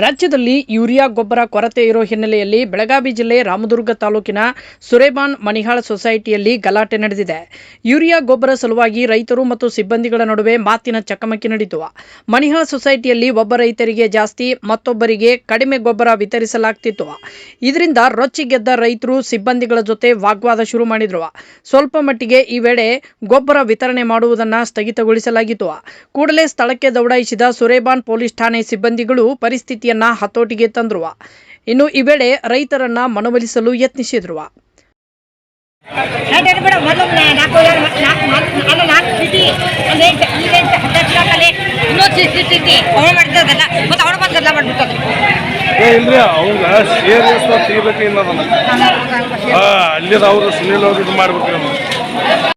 ರಾಜ್ಯದಲ್ಲಿ ಯೂರಿಯಾ ಗೊಬ್ಬರ ಕೊರತೆ ಇರೋ ಹಿನ್ನೆಲೆಯಲ್ಲಿ ಬೆಳಗಾವಿ ಜಿಲ್ಲೆ ರಾಮದುರ್ಗ ತಾಲೂಕಿನ ಸುರೇಬಾನ್ ಮನಿಹಾಳ ಸೊಸೈಟಿಯಲ್ಲಿ ಗಲಾಟೆ ನಡೆದಿದೆ. ಯೂರಿಯಾ ಗೊಬ್ಬರ ಸಲುವಾಗಿ ರೈತರು ಮತ್ತು ಸಿಬ್ಬಂದಿಗಳ ನಡುವೆ ಮಾತಿನ ಚಕಮಕಿ ನಡೆಯಿತು. ಮನಿಹಾಳ ಸೊಸೈಟಿಯಲ್ಲಿ ಒಬ್ಬ ರೈತರಿಗೆ ಜಾಸ್ತಿ, ಮತ್ತೊಬ್ಬರಿಗೆ ಕಡಿಮೆ ಗೊಬ್ಬರ ವಿತರಿಸಲಾಗ್ತಿತ್ತು. ಇದರಿಂದ ರೊಚ್ಚಿಗೆದ್ದ ರೈತರು ಸಿಬ್ಬಂದಿಗಳ ಜೊತೆ ವಾಗ್ವಾದ ಶುರು ಮಾಡಿದ್ರು. ಸ್ವಲ್ಪ ಮಟ್ಟಿಗೆ ಈ ವೇಳೆ ಗೊಬ್ಬರ ವಿತರಣೆ ಮಾಡುವುದನ್ನು ಸ್ಥಗಿತಗೊಳಿಸಲಾಗಿತ್ತು. ಕೂಡಲೇ ಸ್ಥಳಕ್ಕೆ ದೌಡಾಯಿಸಿದ ಸುರೇಬಾನ್ ಪೊಲೀಸ್ ಠಾಣೆ ಸಿಬ್ಬಂದಿಗಳು ಪರಿಸ್ಥಿತಿಯನ್ನ ಹತೋಟಿಗೆ ತಂದ್ರು. ಇನ್ನು ಈ ವೇಳೆ ರೈತರನ್ನ ಮನವೊಲಿಸಲು ಯತ್ನಿಸಿದ್ರು. ಅಲ್ಲಿ ಅವರು ಸುನೀಲ್ ಅವ್ರು ಇದು ಮಾಡ್ಬೇಕು.